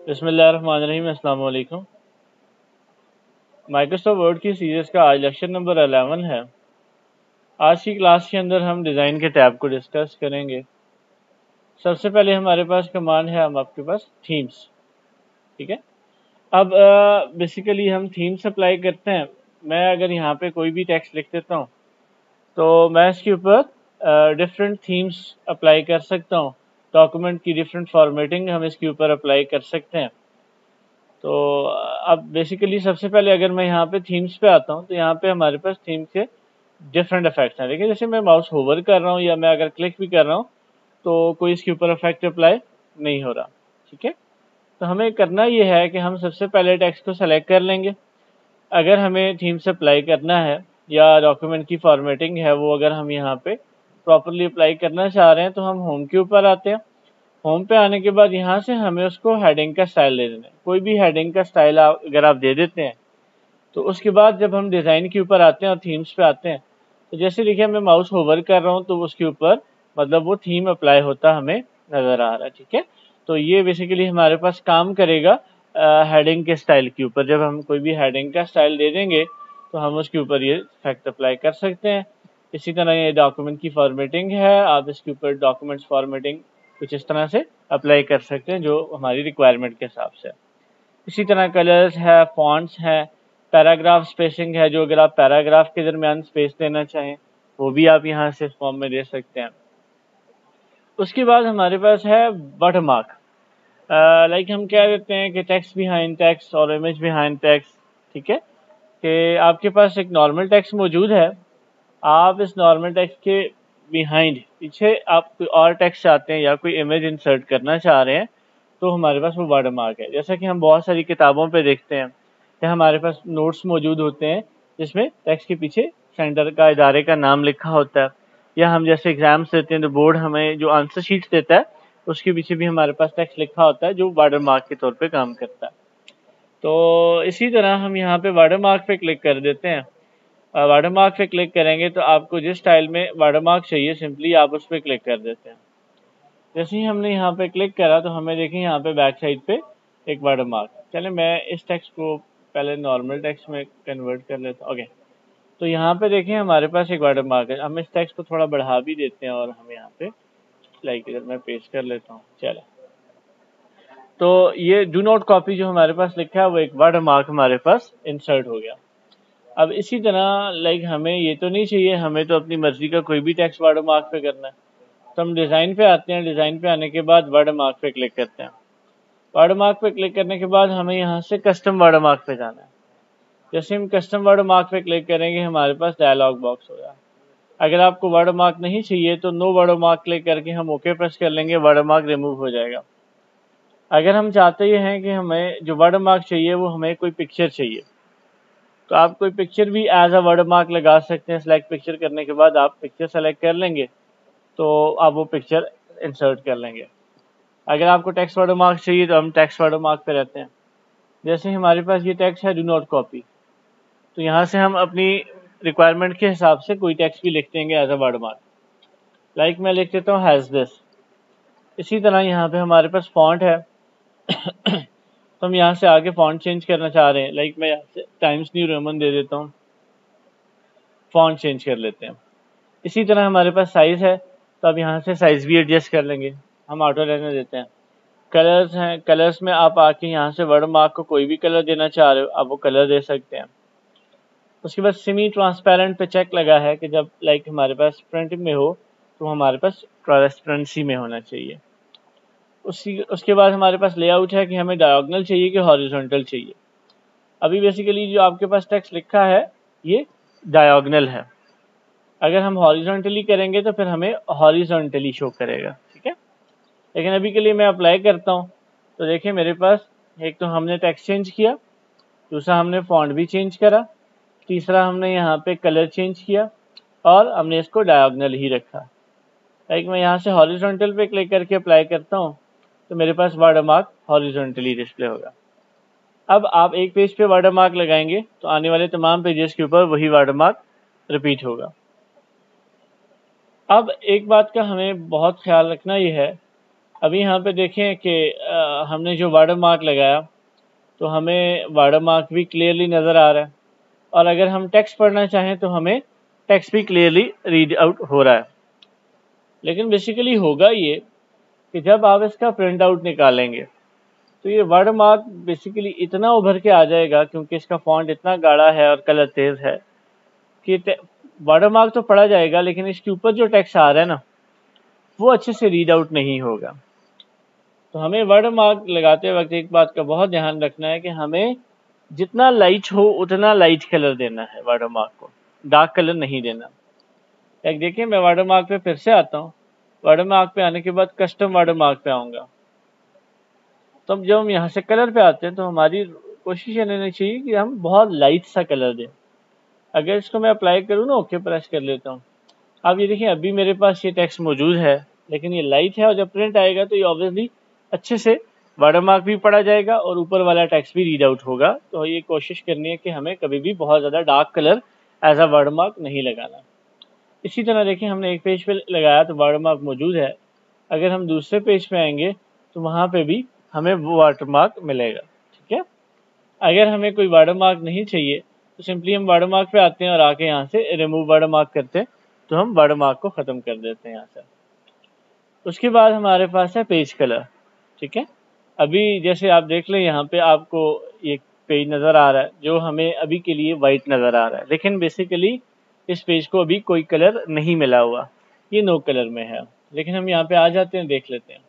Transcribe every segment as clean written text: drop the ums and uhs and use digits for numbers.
बिस्मिल्लाहिर्रहमानिर्रहीम। अस्सलाम वालेकुम। माइक्रोसॉफ्ट वर्ड की सीरीज़ का आज लेक्चर नंबर 11 है। आज की क्लास के अंदर हम डिज़ाइन के टैब को डिस्कस करेंगे। सबसे पहले हमारे पास कमांड है, हम आपके पास थीम्स, ठीक है। अब बेसिकली हम थीम्स अप्लाई करते हैं। मैं अगर यहाँ पे कोई भी टेक्स्ट लिख देता हूँ तो मैं इसके ऊपर डिफरेंट थीम्स अप्लाई कर सकता हूँ। डॉक्यूमेंट की डिफरेंट फॉर्मेटिंग हम इसके ऊपर अप्लाई कर सकते हैं। तो अब बेसिकली सबसे पहले अगर मैं यहाँ पे थीम्स पे आता हूँ तो यहाँ पे हमारे पास थीम के डिफरेंट इफेक्ट्स हैं। देखिए, जैसे मैं माउस होवर कर रहा हूँ या मैं अगर क्लिक भी कर रहा हूँ तो कोई इसके ऊपर इफेक्ट अप्लाई नहीं हो रहा, ठीक है। तो हमें करना ये है कि हम सबसे पहले टेक्स्ट को सेलेक्ट कर लेंगे। अगर हमें थीम से अप्लाई करना है या डॉक्यूमेंट की फॉर्मेटिंग है वो अगर हम यहाँ पे प्रॉपरली अप्लाई करना चाह रहे हैं तो हम होम के ऊपर आते हैं। होम पे आने के बाद यहाँ से हमें उसको हेडिंग का स्टाइल दे देना है। कोई भी हेडिंग का स्टाइल अगर आप दे देते हैं तो उसके बाद जब हम डिज़ाइन के ऊपर आते हैं और थीम्स पे आते हैं तो जैसे देखिए मैं माउस होवर कर रहा हूँ तो उसके ऊपर मतलब वो थीम अप्लाई होता हमें नज़र आ रहा है, ठीक है। तो ये बेसिकली हमारे पास काम करेगा हेडिंग के स्टाइल के ऊपर। जब हम कोई भी हेडिंग का स्टाइल दे देंगे तो हम उसके ऊपर ये इफेक्ट अप्लाई कर सकते हैं। इसी तरह ये डॉक्यूमेंट की फॉर्मेटिंग है, आप इसके ऊपर डॉक्यूमेंट्स फॉर्मेटिंग कुछ इस तरह से अप्लाई कर सकते हैं जो हमारी रिक्वायरमेंट के हिसाब से। इसी तरह कलर्स है, फॉन्ट्स है, पैराग्राफ स्पेसिंग है, जो अगर आप पैराग्राफ के दरमियान स्पेस देना चाहें वो भी आप यहाँ से फॉर्म में दे सकते हैं। उसके बाद हमारे पास है वाटरमार्क। लाइक हम क्या देते हैं कि टेक्स्ट बिहाइंड टेक्स्ट और इमेज बिहाइंड टेक्स्ट, ठीक है। कि आपके पास एक नॉर्मल टेक्स्ट मौजूद है, आप इस नॉर्मल टेक्स्ट के बिहाइंड पीछे आप कोई और टेक्स्ट चाहते हैं या कोई इमेज इंसर्ट करना चाह रहे हैं तो हमारे पास वो वाटरमार्क है। जैसा कि हम बहुत सारी किताबों पे देखते हैं कि हमारे पास नोट्स मौजूद होते हैं जिसमें टेक्स्ट के पीछे सेंटर का, इदारे का नाम लिखा होता है, या हम जैसे एग्जाम्स देते हैं तो बोर्ड हमें जो आंसर शीट देता है उसके पीछे भी हमारे पास टेक्स्ट लिखा होता है जो वाटरमार्क के तौर पे काम करता है। तो इसी तरह हम यहाँ पे वाटरमार्क पे क्लिक कर देते हैं। वाटरमार्क पे क्लिक करेंगे तो आपको जिस स्टाइल में वाटरमार्क चाहिए सिंपली आप उस पर क्लिक कर देते हैं। जैसे ही हमने यहाँ पे क्लिक करा तो हमें देखें यहाँ पे बैक साइड पे एक वाटरमार्क। चले मैं इस टेक्स्ट को पहले नॉर्मल टेक्स्ट में कन्वर्ट कर लेता हूँ। ओके, तो यहाँ पे देखें हमारे पास एक वाटरमार्क है। हम इस टेक्स्ट को थोड़ा बढ़ा भी देते हैं और हम यहाँ पे लाइक इधर मैं पेस्ट कर लेता हूँ। चले, तो ये डू नॉट कॉपी जो हमारे पास लिखा है वो एक वाटरमार्क हमारे पास इंसर्ट हो गया। अब इसी तरह लाइक हमें ये तो नहीं चाहिए, हमें तो अपनी मर्जी का कोई भी टेक्स्ट वाटरमार्क पे करना है। तो हम डिज़ाइन पे आते हैं। डिज़ाइन पे आने के बाद वाटरमार्क पे क्लिक करते हैं। वाटरमार्क पे क्लिक करने के बाद हमें यहाँ से कस्टम वाटरमार्क पे जाना है। जैसे हम कस्टम वाटरमार्क पे क्लिक करेंगे हमारे पास डायलॉग बॉक्स होगा। अगर आपको वाटरमार्क नहीं चाहिए तो नो वाटरमार्क क्लिक करके हम ओके प्रेस कर लेंगे, वाटरमार्क रिमूव हो जाएगा। अगर हम चाहते ये हैं कि हमें जो वाटरमार्क चाहिए वो हमें कोई पिक्चर चाहिए तो आप कोई पिक्चर भी एज अ वाटरमार्क लगा सकते हैं। सेलेक्ट पिक्चर करने के बाद आप पिक्चर सेलेक्ट कर लेंगे तो आप वो पिक्चर इंसर्ट कर लेंगे। अगर आपको टेक्स्ट वाटरमार्क चाहिए तो हम टेक्स्ट वाटरमार्क पे रहते हैं। जैसे हमारे पास ये टेक्स्ट है डू नॉट कॉपी, तो यहाँ से हम अपनी रिक्वायरमेंट के हिसाब से कोई टेक्स्ट भी लिख देंगे एज अ वाटरमार्क। लाइक मैं लिख देता हूँ हैज़ दिस। इसी तरह यहाँ पे हमारे पास फॉन्ट है तो हम यहाँ से आगे फॉन्ट चेंज करना चाह रहे हैं। लाइक मैं यहाँ से टाइम्स न्यू रोमन दे देता हूँ, फॉन्ट चेंज कर लेते हैं। इसी तरह हमारे पास साइज़ है तो अब यहाँ से साइज़ भी एडजस्ट कर लेंगे, हम ऑटो रहने देते हैं। कलर्स हैं, कलर्स में आप आके यहाँ से वाटरमार्क को कोई भी कलर देना चाह रहे हो आप वो कलर दे सकते हैं। उसके बाद सेमी ट्रांसपेरेंट पे चेक लगा है कि जब लाइक हमारे पास फ्रंट में हो तो हमारे पास ट्रांसपेरेंसी में होना चाहिए। उसके बाद हमारे पास लेआउट है कि हमें डायगोनल चाहिए कि हॉरिजॉन्टल चाहिए। अभी बेसिकली जो आपके पास टेक्स्ट लिखा है ये डायगोनल है। अगर हम हॉरिजॉन्टली करेंगे तो फिर हमें हॉरिजॉन्टली शो करेगा, ठीक है। लेकिन अभी के लिए मैं अप्लाई करता हूँ तो देखिए मेरे पास एक तो हमने टेक्स्ट चेंज किया, दूसरा हमने फॉन्ट भी चेंज करा, तीसरा हमने यहाँ पे कलर चेंज किया और हमने इसको डायगोनल ही रखा। लाइक मैं यहाँ से हॉरिजॉन्टल पे क्लिक करके अप्लाई करता हूँ तो मेरे पास वाटरमार्क हॉरिजॉन्टली डिस्प्ले होगा। अब आप एक पेज पे वाटरमार्क लगाएंगे तो आने वाले तमाम पेजेस के ऊपर वही वाटरमार्क रिपीट होगा। अब एक बात का हमें बहुत ख्याल रखना ये है अभी यहाँ पे देखें कि हमने जो वाटर मार्क लगाया तो हमें वाटर मार्क भी क्लियरली नज़र आ रहा है, और अगर हम टेक्स्ट पढ़ना चाहें तो हमें टेक्स्ट भी क्लियरली रीड आउट हो रहा है। लेकिन बेसिकली होगा ये कि जब आप इसका प्रिंट आउट निकालेंगे तो ये वाटर मार्क बेसिकली इतना उभर के आ जाएगा, क्योंकि इसका फॉन्ट इतना गाढ़ा है और कलर तेज है कि वाटर मार्क तो पढ़ा जाएगा, लेकिन इसके ऊपर जो टेक्स्ट आ रहा है ना वो अच्छे से रीड आउट नहीं होगा। तो हमें वाटर मार्क लगाते वक्त एक बात का बहुत ध्यान रखना है कि हमें जितना लाइट हो उतना लाइट कलर देना है, वाटर मार्क को डार्क कलर नहीं देना। एक देखिए, मैं वाटर मार्क पे फिर से आता हूँ। वाटर मार्क पे आने के बाद कस्टम वाटर मार्क पे आऊँगा। तो अब जब हम यहाँ से कलर पे आते हैं तो हमारी कोशिश ये रहनी चाहिए कि हम बहुत लाइट सा कलर दें। अगर इसको मैं अप्लाई करूँ ना, ओके प्रेस कर लेता हूँ, आप ये देखिए अभी मेरे पास ये टेक्स्ट मौजूद है लेकिन ये लाइट है, और जब प्रिंट आएगा तो ये ऑब्वियसली अच्छे से वाटर मार्क भी पढ़ा जाएगा और ऊपर वाला टेक्स्ट भी रीड आउट होगा। तो ये कोशिश करनी है कि हमें कभी भी बहुत ज़्यादा dark colour as a watermark नहीं लगाना। इसी तरह देखिए, हमने एक पेज पे लगाया तो वाटर मार्क मौजूद है, अगर हम दूसरे पेज पे आएंगे तो वहाँ पे भी हमें वो वाटर मार्क मिलेगा। ठीक है, अगर हमें कोई वाटर मार्क नहीं चाहिए तो सिंपली हम वाटर मार्क पे आते हैं और आके यहाँ से रिमूव वाटर मार्क करते हैं, तो हम वाटर मार्क को ख़त्म कर देते हैं यहाँ से। उसके बाद हमारे पास है पेज कलर। ठीक है, अभी जैसे आप देख लें यहाँ पे आपको एक पेज नज़र आ रहा है जो हमें अभी के लिए वाइट नज़र आ रहा है, लेकिन बेसिकली इस पेज को अभी कोई कलर नहीं मिला हुआ, ये नो कलर में है। लेकिन हम यहाँ पे आ जाते हैं, देख लेते हैं।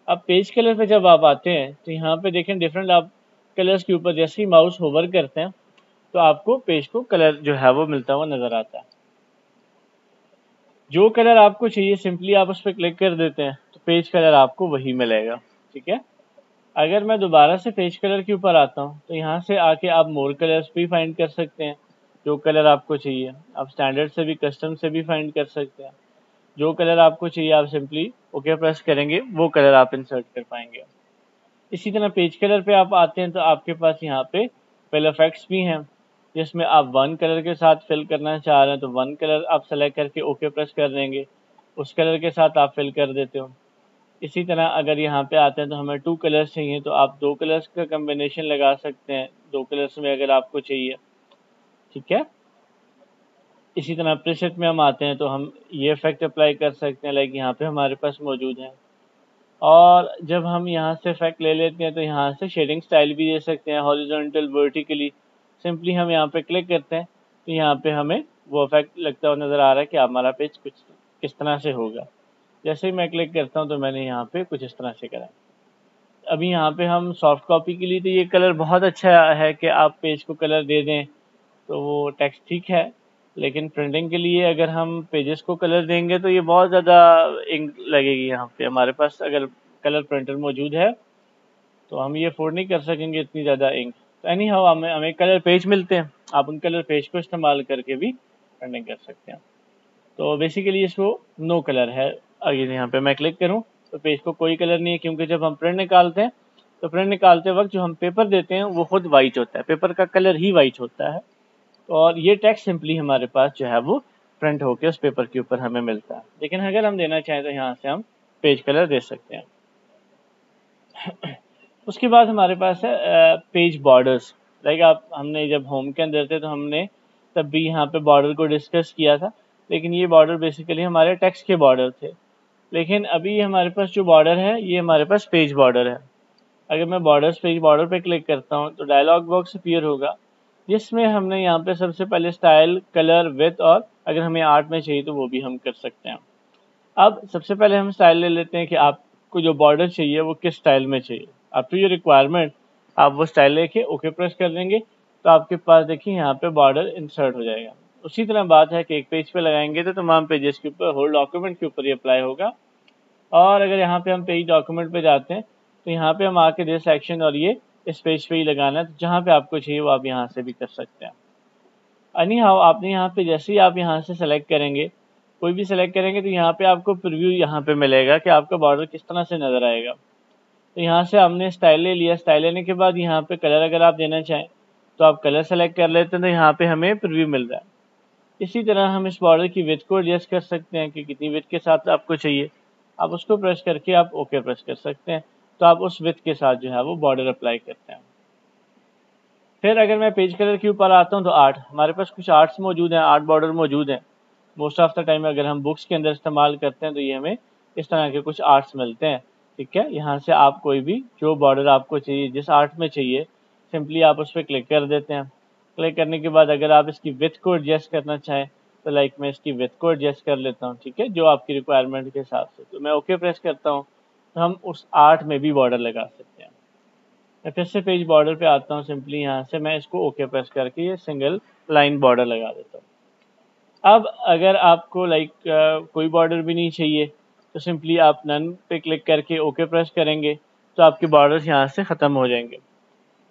अब पेज कलर पे जब आप आते हैं तो यहाँ पे देखें डिफरेंट आप कलर्स के ऊपर जैसे ही माउस होवर करते हैं तो आपको पेज को कलर जो है वो मिलता हुआ नज़र आता है। जो कलर आपको चाहिए सिंपली आप उस पर क्लिक कर देते हैं तो पेज कलर आपको वही मिलेगा। ठीक है, अगर मैं दोबारा से पेज कलर के ऊपर आता हूँ तो यहाँ से आके आप मोर कलर्स भी फाइंड कर सकते हैं, जो कलर आपको चाहिए। आप स्टैंडर्ड से भी कस्टम से भी फाइंड कर सकते हैं। जो कलर आपको चाहिए आप सिंपली ओके प्रेस करेंगे, वो कलर आप इंसर्ट कर पाएंगे। इसी तरह पेज कलर पे आप आते हैं तो आपके पास यहाँ पे फिल इफेक्ट्स भी हैं, जिसमें आप वन कलर के साथ फिल करना चाह रहे हैं तो वन कलर आप सेलेक्ट करके ओके प्रेस कर देंगे, उस कलर के साथ आप फिल कर देते हो। इसी तरह अगर यहाँ पे आते हैं तो हमें टू कलर्स चाहिए तो आप दो कलर्स का कम्बिनेशन लगा सकते हैं, दो कलर्स में अगर आपको चाहिए। ठीक है, इसी तरह प्रीसेट में हम आते हैं तो हम ये इफेक्ट अप्लाई कर सकते हैं, लाइक यहाँ पे हमारे पास मौजूद है। और जब हम यहाँ से इफेक्ट ले लेते हैं तो यहाँ से शेडिंग स्टाइल भी दे सकते हैं, हॉरिजॉन्टल, वर्टिकली। सिंपली हम यहाँ पे क्लिक करते हैं तो यहाँ पे हमें वो इफेक्ट लगता हुआ नज़र आ रहा है कि हमारा पेज कुछ किस तरह से होगा। जैसे ही मैं क्लिक करता हूँ तो मैंने यहाँ पे कुछ इस तरह से करा। अभी यहाँ पे हम सॉफ्ट कॉपी के लिए तो ये कलर बहुत अच्छा है कि आप पेज को कलर दे दें तो वो टेक्स्ट ठीक है, लेकिन प्रिंटिंग के लिए अगर हम पेजेस को कलर देंगे तो ये बहुत ज़्यादा इंक लगेगी। यहाँ पे हमारे पास अगर कलर प्रिंटर मौजूद है तो हम ये अफोर्ड नहीं कर सकेंगे इतनी ज़्यादा इंक। तो एनी हाउ हमें कलर पेज मिलते हैं, आप उन कलर पेज को इस्तेमाल करके भी प्रिंटिंग कर सकते हैं। तो बेसिकली इसको नो कलर है। अगर यहाँ पे मैं क्लिक करूँ तो पेज को कोई कलर नहीं है, क्योंकि जब हम प्रिंट निकालते हैं तो प्रिंट निकालते वक्त जो हम पेपर देते हैं वो खुद वाइट होता है, पेपर का कलर ही वाइट होता है, और ये टेक्स्ट सिंपली हमारे पास जो है वो प्रिंट होकर उस पेपर के ऊपर हमें मिलता है। लेकिन अगर हम देना चाहें तो यहाँ से हम पेज कलर दे सकते हैं। उसके बाद हमारे पास है पेज बॉर्डर्स। लाइक आप हमने जब होम के अंदर थे तो हमने तब भी यहाँ पे बॉर्डर को डिस्कस किया था, लेकिन ये बॉर्डर बेसिकली हमारे टेक्स्ट के बॉर्डर थे। लेकिन अभी हमारे पास जो बॉर्डर है ये हमारे पास पेज बॉर्डर है। अगर मैं बॉर्डर्स पेज बॉर्डर पे क्लिक करता हूँ तो डायलॉग बॉक्स अपीयर होगा, जिसमें हमने यहाँ पे सबसे पहले स्टाइल, कलर, विड्थ, और अगर हमें आर्ट में चाहिए तो वो भी हम कर सकते हैं। अब सबसे पहले हम स्टाइल ले लेते हैं कि आपको जो बॉर्डर चाहिए वो किस स्टाइल में चाहिए। अप टू योर रिक्वायरमेंट आप वो स्टाइल लेके ओके प्रेस कर देंगे तो आपके पास देखिए यहाँ पे बॉर्डर इंसर्ट हो जाएगा। उसी तरह बात है कि एक पेज पे लगाएंगे तो तमाम पेजेस के ऊपर, होल डॉक्यूमेंट के ऊपर ये अप्लाई होगा। और अगर यहाँ पे हम पेज डॉक्यूमेंट पे जाते हैं तो यहाँ पे हम आके दे सेक्शन, और ये इस पेज पे ही लगाना है, तो जहाँ पे आपको चाहिए वो आप यहाँ से भी कर सकते हैं। एनी हाउ आपने यहाँ पे जैसे ही आप यहाँ से सेलेक्ट करेंगे, कोई भी सेलेक्ट करेंगे तो यहाँ पे आपको प्रीव्यू यहाँ पे मिलेगा कि आपका बॉर्डर किस तरह से नज़र आएगा। तो यहाँ से हमने स्टाइल ले लिया, स्टाइल लेने के बाद यहाँ पे कलर अगर आप देना चाहें तो आप कलर सेलेक्ट कर लेते हैं, तो यहाँ पे हमें प्रीव्यू मिल रहा है। इसी तरह हम इस बॉर्डर की विड्थ को एडजस्ट कर सकते हैं कि कितनी विड्थ के साथ आपको चाहिए। आप उसको प्रेस करके आप ओके प्रेस कर सकते हैं। तो आप उस विड्थ के साथ जो है वो बॉर्डर अप्लाई करते हैं। फिर अगर मैं पेज कलर के ऊपर आता हूँ तो आर्ट, हमारे पास कुछ आर्ट्स मौजूद हैं, आर्ट बॉर्डर मौजूद हैं। मोस्ट ऑफ द टाइम अगर हम बुक्स के अंदर इस्तेमाल करते हैं तो ये हमें इस तरह के कुछ आर्ट्स मिलते हैं। ठीक है, यहाँ से आप कोई भी जो बॉर्डर आपको चाहिए, जिस आर्ट में चाहिए, सिंपली आप उस पर क्लिक कर देते हैं। क्लिक करने के बाद अगर आप इसकी विड्थ को एडजस्ट करना चाहें तो लाइक मैं इसकी विड्थ को एडजस्ट कर लेता हूँ। ठीक है, जो आपकी रिक्वायरमेंट के हिसाब से। तो मैं ओके प्रेस करता हूँ तो हम उस आर्ट में भी बॉर्डर लगा सकते हैं। मैं फिर से पेज बॉर्डर पे आता हूँ, सिंपली यहाँ से मैं इसको ओके प्रेस करके ये सिंगल लाइन बॉर्डर लगा देता हूँ। अब अगर आपको लाइक कोई बॉर्डर भी नहीं चाहिए तो सिंपली आप नन पे क्लिक करके ओके प्रेस करेंगे तो आपके बॉर्डर्स यहाँ से ख़त्म हो जाएंगे।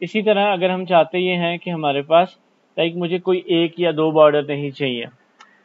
इसी तरह अगर हम चाहते ये हैं कि हमारे पास लाइक मुझे कोई एक या दो बॉर्डर नहीं चाहिए,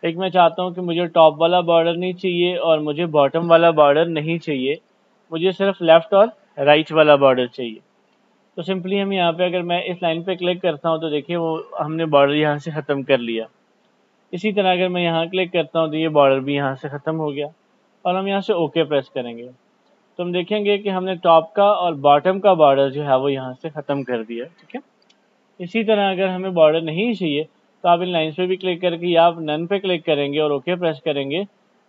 लाइक मैं चाहता हूँ कि मुझे टॉप वाला बॉर्डर नहीं चाहिए और मुझे बॉटम वाला बॉर्डर नहीं चाहिए, मुझे सिर्फ लेफ़्ट और राइट वाला बॉर्डर चाहिए। तो सिंपली हम यहाँ पे अगर मैं इस लाइन पे क्लिक करता हूँ तो देखिए वो हमने बॉर्डर यहाँ से ख़त्म कर लिया। इसी तरह अगर मैं यहाँ क्लिक करता हूँ तो ये बॉर्डर भी यहाँ से ख़त्म हो गया और हम यहाँ से ओके प्रेस करेंगे तो हम देखेंगे कि हमने टॉप का और बॉटम का बॉर्डर जो है वो यहाँ से ख़त्म कर दिया। ठीक है, इसी तरह अगर हमें बॉर्डर नहीं चाहिए तो आप इन लाइन्स पे भी क्लिक करके या आप नन पे क्लिक करेंगे और ओके प्रेस करेंगे,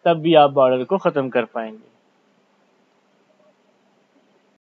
तब भी आप बॉर्डर को ख़त्म कर पाएंगे।